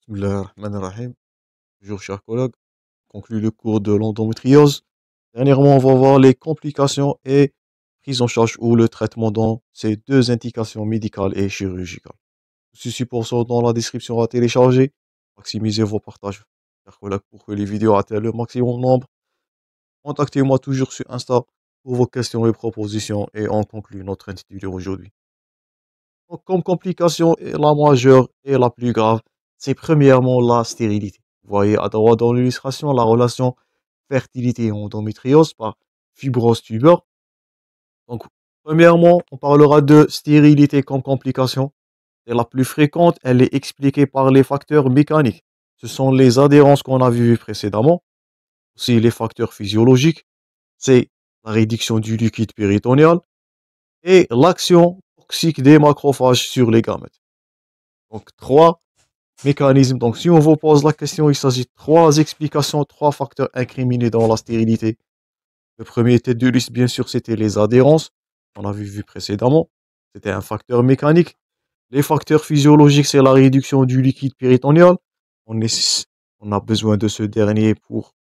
Bismillahirrahmanirrahim. Bonjour chers collègues, on conclut le cours de l'endométriose. Dernièrement, on va voir les complications et prise en charge ou le traitement dans ces deux indications médicales et chirurgicales. Ceci pour ça dans la description à télécharger. Maximisez vos partages, chers collègues, pour que les vidéos atteignent le maximum de nombre. Contactez-moi toujours sur Insta pour vos questions et propositions et on conclut notre intitulé aujourd'hui. Donc, comme complication la majeure et la plus grave, c'est premièrement la stérilité. Vous voyez à droite dans l'illustration la relation fertilité et endométriose par fibrose tubeure. Donc, premièrement, on parlera de stérilité comme complication. C'est la plus fréquente, elle est expliquée par les facteurs mécaniques. Ce sont les adhérences qu'on a vues précédemment. Aussi les facteurs physiologiques, c'est la réduction du liquide péritonéal et l'action toxique des macrophages sur les gamètes. Donc, trois mécanismes. Donc, si on vous pose la question, il s'agit de trois explications, trois facteurs incriminés dans la stérilité. Le premier tête de liste, bien sûr, c'était les adhérences. On a vu précédemment. C'était un facteur mécanique. Les facteurs physiologiques, c'est la réduction du liquide péritonéal. On a besoin de ce dernier pour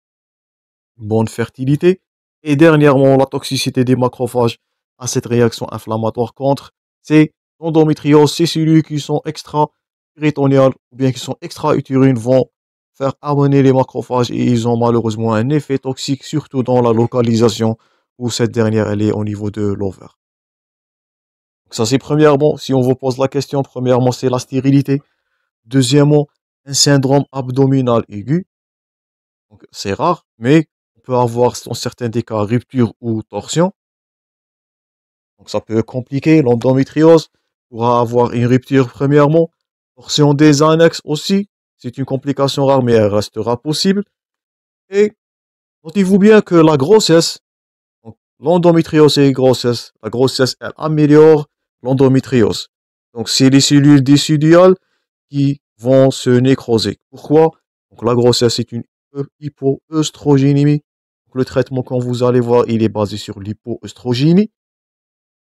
une bonne fertilité. Et dernièrement, la toxicité des macrophages à cette réaction inflammatoire contre ces endométrioses, ces cellules qui sont extra-péritonéales ou bien qui sont extra-utérines vont faire amener les macrophages et ils ont malheureusement un effet toxique, surtout dans la localisation où cette dernière elle est au niveau de l'ovaire. Donc ça c'est premièrement, si on vous pose la question, premièrement c'est la stérilité. Deuxièmement, un syndrome abdominal aigu. Donc c'est rare, mais on peut avoir dans certains des cas rupture ou torsion. Donc ça peut compliquer l'endométriose. Pourra avoir une rupture premièrement. Torsion des annexes aussi. C'est une complication rare, mais elle restera possible. Et notez-vous bien que la grossesse, l'endométriose et la grossesse, elle améliore l'endométriose. Donc c'est les cellules déciduales qui vont se nécroser. Pourquoi? Donc la grossesse est une hypoœstrogénémie. Le traitement, quand vous allez voir, il est basé sur l'hypoœstrogénie.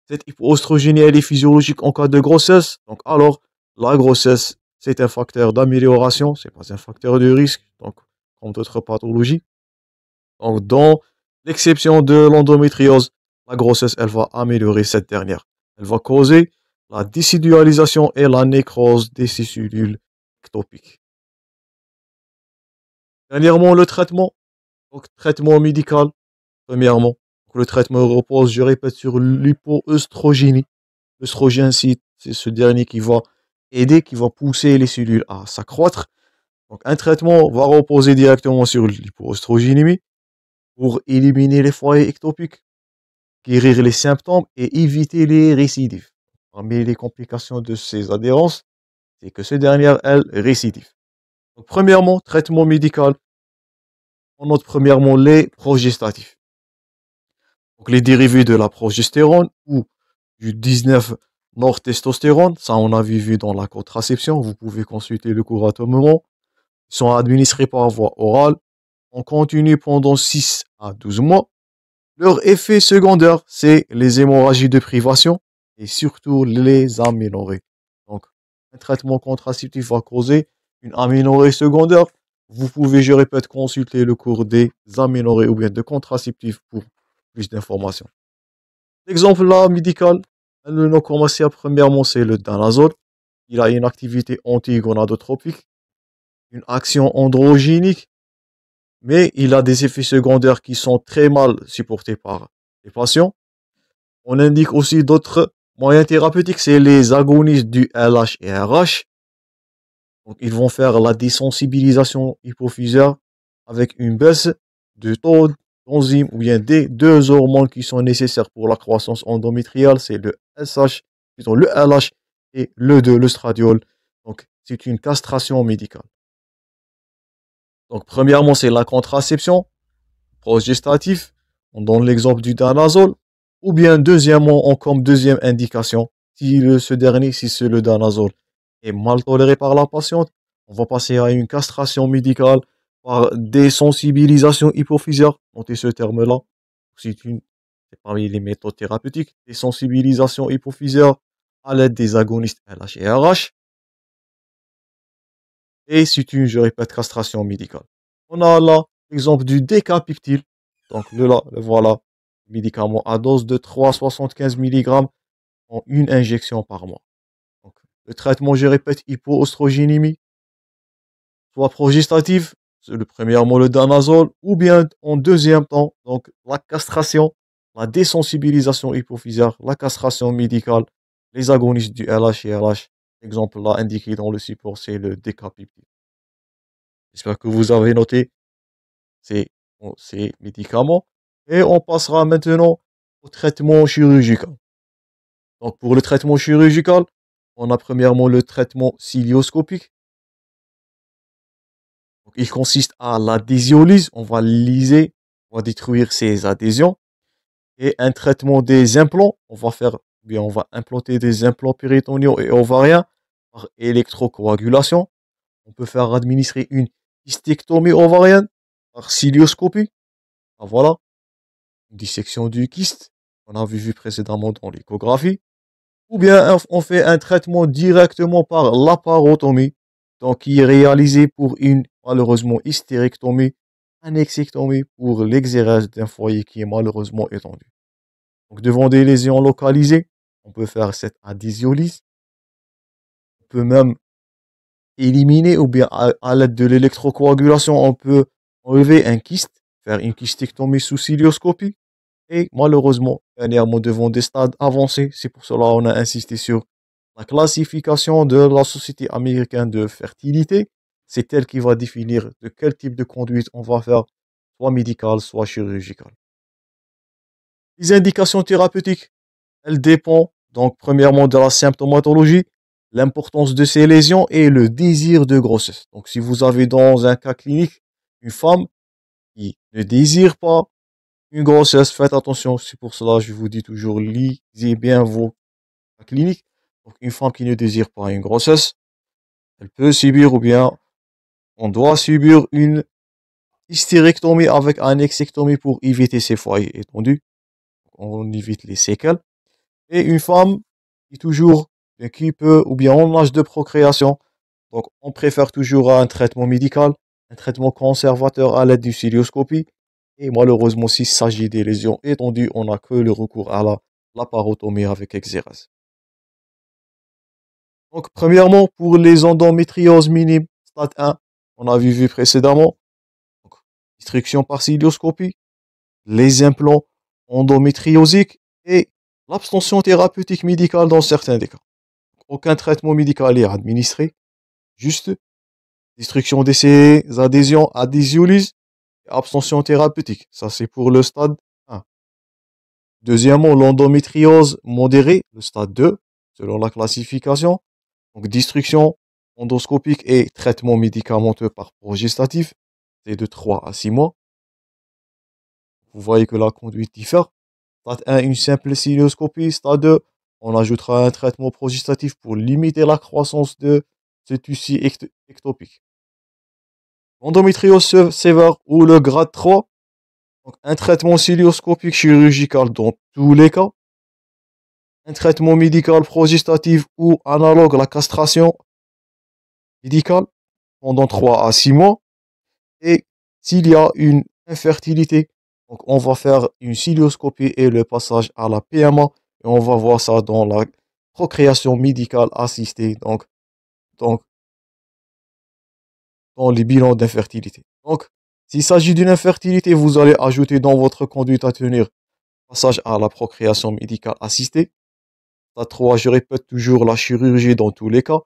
Cette hypoœstrogénie, elle est physiologique en cas de grossesse. Donc, alors, la grossesse, c'est un facteur d'amélioration, c'est pas un facteur de risque, donc, comme d'autres pathologies. Donc, dans l'exception de l'endométriose, la grossesse, elle va améliorer cette dernière. Elle va causer la décidualisation et la nécrose de ces cellules ectopiques. Dernièrement, le traitement. Donc, traitement médical, premièrement. Donc, le traitement repose, je répète, sur l'hypoœstrogénie. L'œstrogène, c'est ce dernier qui va aider, qui va pousser les cellules à s'accroître. Donc, un traitement va reposer directement sur l'hypoœstrogénémie pour éliminer les foyers ectopiques, guérir les symptômes et éviter les récidives. Parmi les complications de ces adhérences, c'est que ce dernier, elle, récidive. Donc, premièrement, traitement médical. On note premièrement les progestatifs. Donc, les dérivés de la progestérone ou du 19-nortestostérone, ça on a vu dans la contraception, vous pouvez consulter le cours à tout moment. Ils sont administrés par voie orale, on continue pendant 6 à 12 mois. Leur effet secondaire, c'est les hémorragies de privation et surtout les aménorrhées. Donc, un traitement contraceptif va causer une aménorrhée secondaire. Vous pouvez, je répète, consulter le cours des aménorrhées ou bien de contraceptifs pour plus d'informations. L'exemple là, médical, le nom commercial, premièrement, c'est le danazol. Il a une activité anti-gonadotropique, une action androgénique, mais il a des effets secondaires qui sont très mal supportés par les patients. On indique aussi d'autres moyens thérapeutiques, c'est les agonistes du LH et RH. Donc, ils vont faire la désensibilisation hypophysaire avec une baisse de taux d'enzymes ou bien des deux hormones qui sont nécessaires pour la croissance endométriale, c'est le SH, plutôt le LH et le 2, le stradiol. Donc, c'est une castration médicale. Donc, premièrement, c'est la contraception progestatif. On donne l'exemple du danazol. Ou bien, deuxièmement, comme deuxième indication, si c'est le danazol est mal toléré par la patiente, on va passer à une castration médicale par désensibilisation hypophysaire. Notez ce terme-là. C'est parmi les méthodes thérapeutiques. Désensibilisation hypophysaire à l'aide des agonistes LH et RH. et c'est une, je répète, castration médicale. On a là l'exemple du décapeptyl. Donc le voilà, médicament à dose de 3,75 mg en une injection par mois. Donc, le traitement, je répète, hypoœstrogénémie, soit progestative, c'est le premièrement le danazol, ou bien en deuxième temps, donc la castration, la désensibilisation hypophysaire, la castration médicale, les agonistes du LH et LH. Exemple là indiqué dans le support, c'est le décapeptyl. J'espère que vous avez noté ces médicaments. Et on passera maintenant au traitement chirurgical. Donc pour le traitement chirurgical, on a premièrement le traitement cilioscopique. Donc, il consiste à la désiolyse, on va liser, on va détruire ces adhésions. Et un traitement des implants, on va implanter des implants péritonéaux et ovariens par électrocoagulation. On peut faire administrer une hystérectomie ovarienne par cilioscopie. Ah, voilà, une dissection du kyste, on avait vu précédemment dans l'échographie. Ou bien on fait un traitement directement par laparotomie, donc qui est réalisé pour une, malheureusement, hystérectomie, annexectomie pour l'exérèse d'un foyer qui est malheureusement étendu. Donc devant des lésions localisées, on peut faire cette adhésiolyse. On peut même éliminer ou bien à l'aide de l'électrocoagulation, on peut enlever un kyste, faire une kystectomie sous cilioscopie. Et malheureusement, dernièrement, devant des stades avancés, c'est pour cela qu'on a insisté sur la classification de la Société américaine de fertilité. C'est elle qui va définir de quel type de conduite on va faire, soit médicale, soit chirurgicale. Les indications thérapeutiques, elles dépendent donc premièrement de la symptomatologie, l'importance de ces lésions et le désir de grossesse. Donc si vous avez dans un cas clinique une femme qui ne désire pas une grossesse, faites attention, c'est pour cela que je vous dis toujours, lisez bien vos cas cliniques. Donc une femme qui ne désire pas une grossesse, elle peut subir ou bien on doit subir une hystérectomie avec annexectomie pour éviter ces foyers étendus. On évite les séquelles. Et une femme qui toujours, qui peut, ou bien en âge de procréation, donc on préfère toujours un traitement médical, un traitement conservateur à l'aide du cilioscopie. Et malheureusement, s'il s'agit des lésions étendues, on n'a que le recours à la laparotomie avec exérèse. Donc, premièrement, pour les endométrioses minimes, stade 1, on a vu précédemment, donc, destruction par cilioscopie, les implants endométriosiques et l'abstention thérapeutique médicale dans certains des cas. Aucun traitement médical est administré, juste destruction de ces adhésions, adhésiolyse et abstention thérapeutique. Ça, c'est pour le stade 1. Deuxièmement, l'endométriose modérée, le stade 2, selon la classification. Donc, destruction endoscopique et traitement médicamenteux par progestatif, c'est de 3 à 6 mois. Vous voyez que la conduite diffère. Stade 1, une simple cilioscopie. Stade 2, on ajoutera un traitement progestatif pour limiter la croissance de ce tissu ectopique. Endométriose sévère ou le grade 3, donc un traitement cilioscopique chirurgical dans tous les cas. Un traitement médical progestatif ou analogue à la castration médicale pendant 3 à 6 mois. Et s'il y a une infertilité, donc on va faire une cilioscopie et le passage à la PMA. Et on va voir ça dans la procréation médicale assistée, donc dans les bilans d'infertilité. Donc, s'il s'agit d'une infertilité, vous allez ajouter dans votre conduite à tenir passage à la procréation médicale assistée. Stade 3, je répète toujours, la chirurgie dans tous les cas.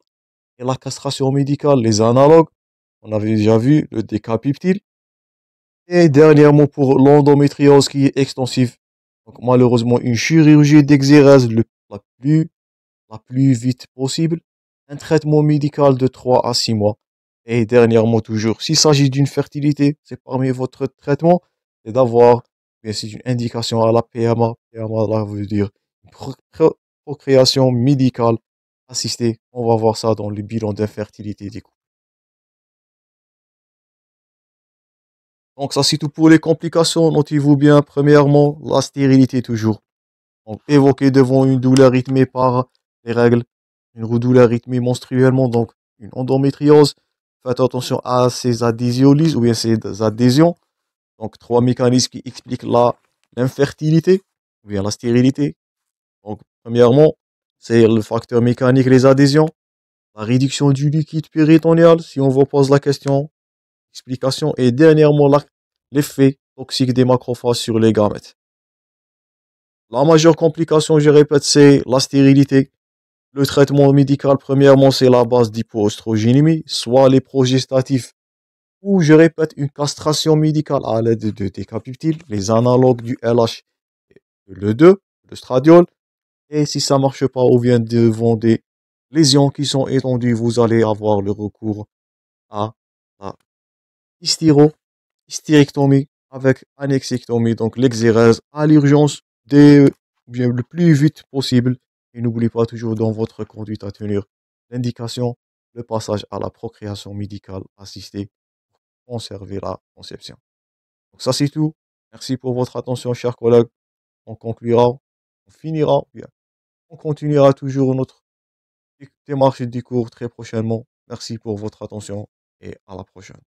Et la castration médicale, les analogues, on avait déjà vu le décapeptyl. Et dernièrement, pour l'endométriose qui est extensive, donc malheureusement, une chirurgie d'exérèse la plus vite possible, un traitement médical de 3 à 6 mois. Et dernièrement, toujours, s'il s'agit d'une fertilité, c'est parmi votre traitement, c'est d'avoir, bien c'est une indication à la PMA. PMA, là, veut dire procréation médicale assistée. On va voir ça dans le bilan d'infertilité des couples. Donc ça c'est tout pour les complications. Notez-vous bien, premièrement, la stérilité toujours. Donc évoquée devant une douleur rythmée par les règles, une douleur rythmée menstruellement, donc une endométriose. faites attention à ces adhésiolyses ou bien ces adhésions. Donc, trois mécanismes qui expliquent l'infertilité ou bien la stérilité. Donc, premièrement, c'est le facteur mécanique, les adhésions, la réduction du liquide péritonéal, si on vous pose la question, explication, et dernièrement, l'effet toxique des macrophages sur les gamètes. La majeure complication, je répète, c'est la stérilité. Le traitement médical, premièrement, c'est la base d'hypoestrogénémie, soit les progestatifs, ou je répète, une castration médicale à l'aide de décapeptiles, les analogues du LH, le 2, le stradiol. Et si ça marche pas ou bien devant des lésions qui sont étendues, vous allez avoir le recours à la hystérectomie avec annexectomie, donc l'exérèse à l'urgence bien le plus vite possible. Et n'oubliez pas toujours dans votre conduite à tenir l'indication, le passage à la procréation médicale assistée pour conserver la conception. Donc ça c'est tout. Merci pour votre attention, chers collègues. On conclura, on finira, bien. On continuera toujours notre démarche du cours très prochainement. Merci pour votre attention et à la prochaine.